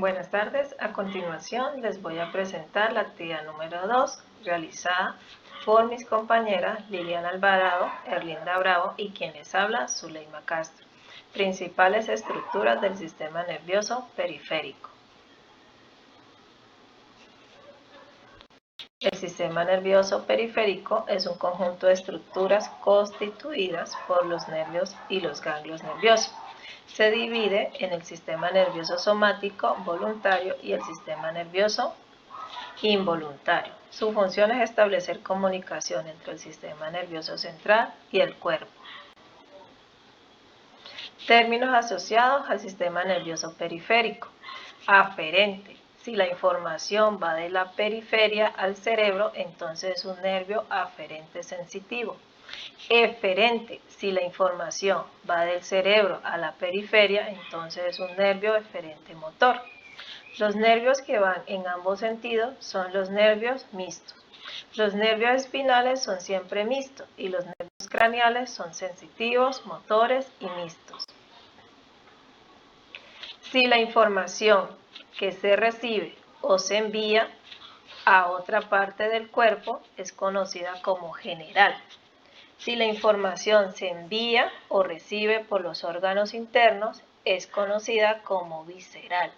Buenas tardes, a continuación les voy a presentar la actividad número 2 realizada por mis compañeras Liliana Alvarado, Erlinda Bravo y quien les habla, Zuleima Castro. Principales estructuras del sistema nervioso periférico. El sistema nervioso periférico es un conjunto de estructuras constituidas por los nervios y los ganglios nerviosos. Se divide en el sistema nervioso somático voluntario y el sistema nervioso involuntario. Su función es establecer comunicación entre el sistema nervioso central y el cuerpo. Términos asociados al sistema nervioso periférico. Aferente. Si la información va de la periferia al cerebro, entonces es un nervio aferente sensitivo. Eferente. Si la información va del cerebro a la periferia, entonces es un nervio eferente motor. Los nervios que van en ambos sentidos son los nervios mixtos. Los nervios espinales son siempre mixtos y los nervios craneales son sensitivos, motores y mixtos. Si la información que se recibe o se envía a otra parte del cuerpo es conocida como general. Si la información se envía o recibe por los órganos internos es conocida como visceral.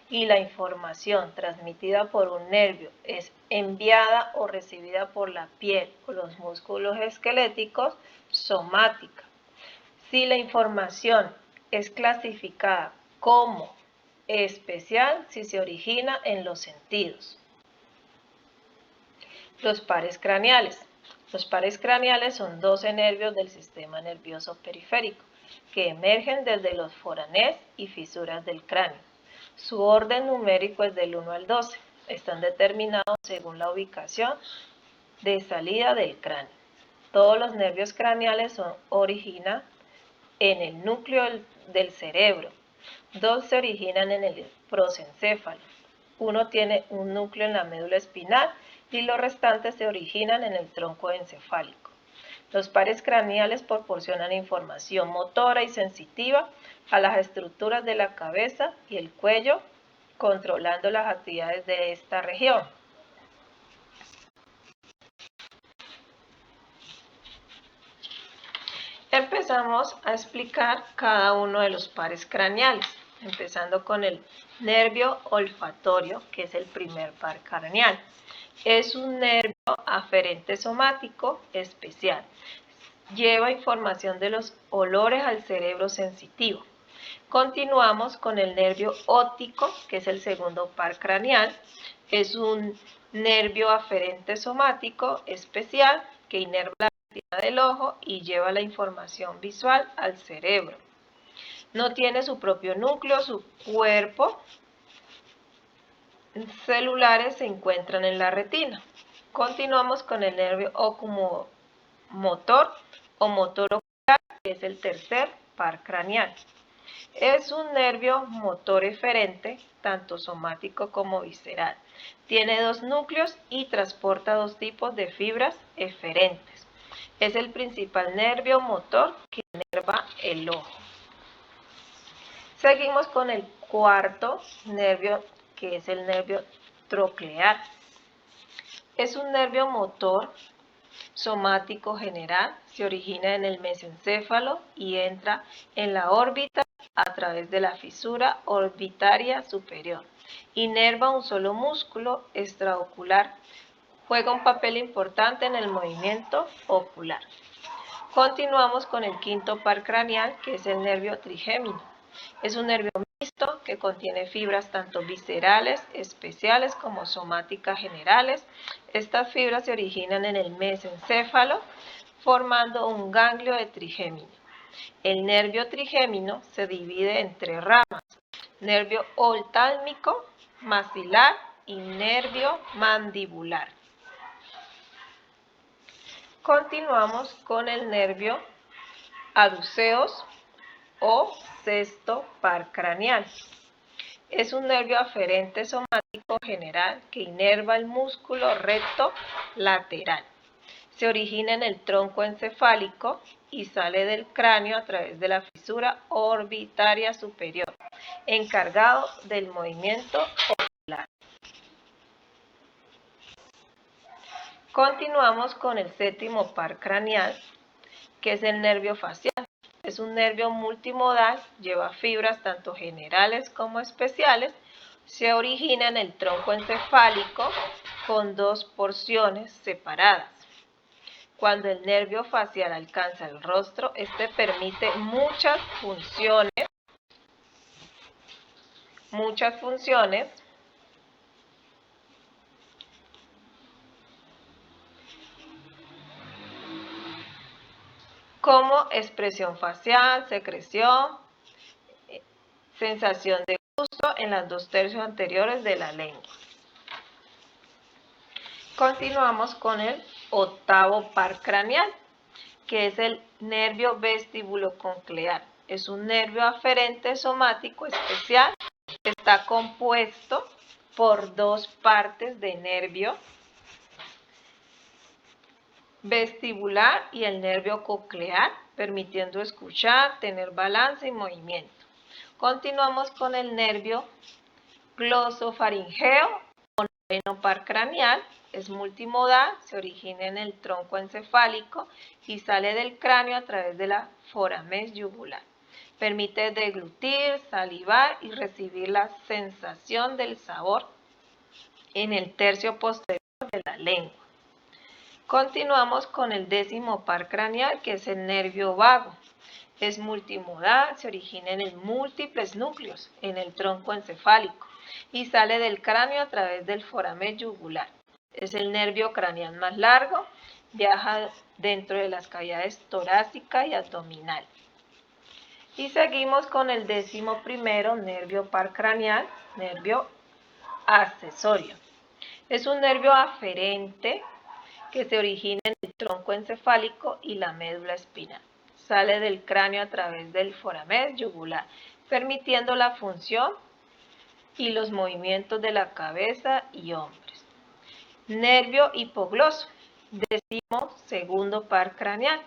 Y la información transmitida por un nervio es enviada o recibida por la piel o los músculos esqueléticos, somática. Si la información es clasificada como especial, si se origina en los sentidos. Los pares craneales. Los pares craneales son 12 nervios del sistema nervioso periférico que emergen desde los foranés y fisuras del cráneo. Su orden numérico es del 1 al 12. Están determinados según la ubicación de salida del cráneo. Todos los nervios craneales se originan en el núcleo del cerebro. 2 se originan en el prosencéfalo. 1 tiene un núcleo en la médula espinal y los restantes se originan en el tronco encefálico. Los pares craneales proporcionan información motora y sensitiva a las estructuras de la cabeza y el cuello, controlando las actividades de esta región. Empezamos a explicar cada uno de los pares craneales, empezando con el nervio olfatorio, que es el primer par craneal. Es un nervio aferente somático especial. Lleva información de los olores al cerebro sensitivo. Continuamos con el nervio óptico, que es el segundo par craneal. Es un nervio aferente somático especial que inerva la retina del ojo y lleva la información visual al cerebro. No tiene su propio núcleo, su cuerpo celulares se encuentran en la retina. Continuamos con el nervio oculomotor o motor ocular, que es el tercer par craneal. Es un nervio motor eferente, tanto somático como visceral. Tiene 2 núcleos y transporta 2 tipos de fibras eferentes. Es el principal nervio motor que inerva el ojo. Seguimos con el cuarto nervio, que es el nervio troclear. Es un nervio motor somático general, se origina en el mesencéfalo y entra en la órbita a través de la fisura orbitaria superior. Inerva un solo músculo extraocular. Juega un papel importante en el movimiento ocular. Continuamos con el quinto par craneal, que es el nervio trigémino. Es un nervio mixto que contiene fibras tanto viscerales, especiales como somáticas generales. Estas fibras se originan en el mesencéfalo, formando un ganglio de trigémino. El nervio trigémino se divide en 3 ramas: nervio oftálmico, maxilar y nervio mandibular. Continuamos con el nervio aduceos o sexto par craneal. Es un nervio aferente somático general que inerva el músculo recto lateral. Se origina en el tronco encefálico y sale del cráneo a través de la fisura orbitaria superior. encargado del movimiento ocular. Continuamos con el séptimo par craneal, que es el nervio facial. Es un nervio multimodal, lleva fibras tanto generales como especiales, se origina en el tronco encefálico con dos porciones separadas. Cuando el nervio facial alcanza el rostro, este permite muchas funciones como expresión facial, secreción, sensación de gusto en las 2/3 anteriores de la lengua. Continuamos con el octavo par craneal, que es el nervio vestibuloconclear. Es un nervio aferente somático especial. Está compuesto por dos partes de nervio vestibular y el nervio coclear, permitiendo escuchar, tener balance y movimiento. Continuamos con el nervio glosofaringeo o noveno par craneal. Es multimodal, se origina en el tronco encefálico y sale del cráneo a través de la foramen yugular. Permite deglutir, salivar y recibir la sensación del sabor en el tercio posterior de la lengua. Continuamos con el décimo par craneal, que es el nervio vago. Es multimodal, se origina en múltiples núcleos en el tronco encefálico y sale del cráneo a través del foramen yugular. Es el nervio craneal más largo, viaja dentro de las cavidades torácica y abdominal. Y seguimos con el 11º nervio par craneal, nervio accesorio. Es un nervio aferente que se origina en el tronco encefálico y la médula espinal. Sale del cráneo a través del foramen yugular, permitiendo la función y los movimientos de la cabeza y hombros. Nervio hipogloso, 12º par craneal.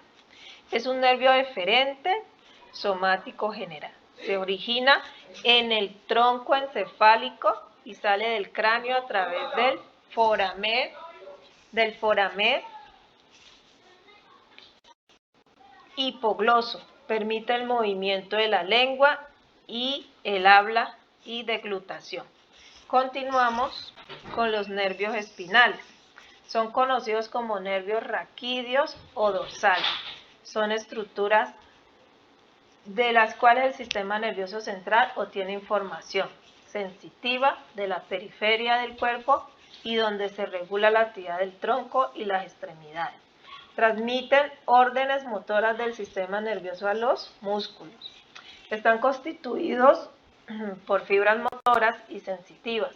Es un nervio eferente somático general. Se origina en el tronco encefálico y sale del cráneo a través del foramen hipogloso. Permite el movimiento de la lengua y el habla y deglutación. Continuamos con los nervios espinales. Son conocidos como nervios raquídeos o dorsales. Son estructuras de las cuales el sistema nervioso central obtiene información sensitiva de la periferia del cuerpo y donde se regula la actividad del tronco y las extremidades. Transmiten órdenes motoras del sistema nervioso a los músculos. Están constituidos por fibras motoras y sensitivas.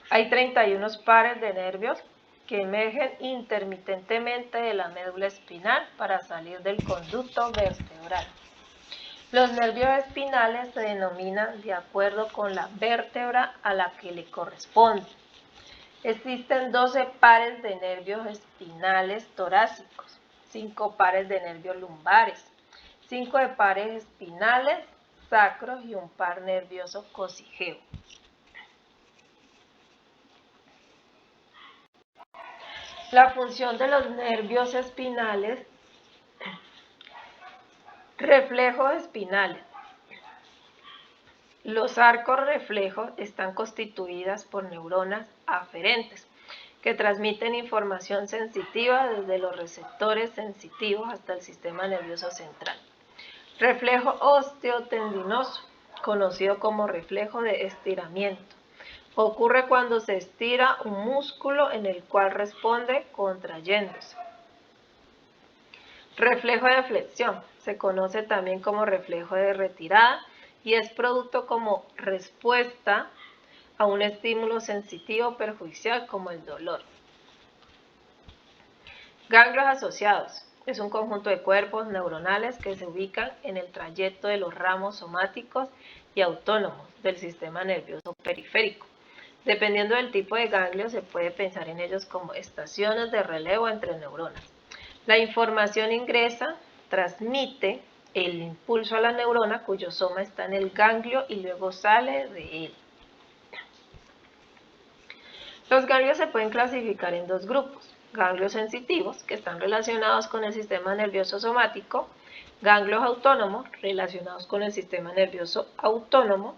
Hay 31 pares de nervios que emergen intermitentemente de la médula espinal para salir del conducto vertebral. Los nervios espinales se denominan de acuerdo con la vértebra a la que le corresponde. Existen 12 pares de nervios espinales torácicos, 5 pares de nervios lumbares, 5 de pares espinales sacros y un par nervioso cocigeo. La función de los nervios espinales. Reflejos espinales. Los arcos reflejos están constituidas por neuronas aferentes que transmiten información sensitiva desde los receptores sensitivos hasta el sistema nervioso central. Reflejo osteotendinoso, conocido como reflejo de estiramiento. Ocurre cuando se estira un músculo en el cual responde contrayéndose. Reflejo de flexión, se conoce también como reflejo de retirada y es producto como respuesta a un estímulo sensitivo perjudicial como el dolor. Ganglios asociados, es un conjunto de cuerpos neuronales que se ubican en el trayecto de los ramos somáticos y autónomos del sistema nervioso periférico. Dependiendo del tipo de ganglio, se puede pensar en ellos como estaciones de relevo entre neuronas. La información ingresa, transmite el impulso a la neurona cuyo soma está en el ganglio y luego sale de él. Los ganglios se pueden clasificar en dos grupos: ganglios sensitivos, que están relacionados con el sistema nervioso somático; ganglios autónomos, relacionados con el sistema nervioso autónomo.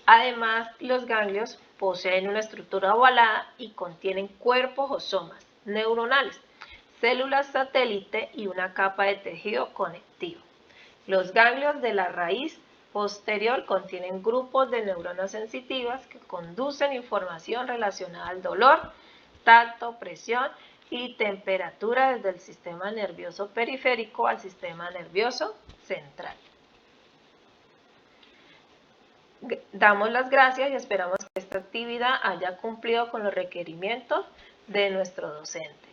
Además, los ganglios poseen una estructura ovalada y contienen cuerpos o somas neuronales, células satélite y una capa de tejido conectivo. Los ganglios de la raíz posterior contienen grupos de neuronas sensitivas que conducen información relacionada al dolor, tacto, presión y temperatura desde el sistema nervioso periférico al sistema nervioso central. Damos las gracias y esperamos que esta actividad haya cumplido con los requerimientos de nuestro docente.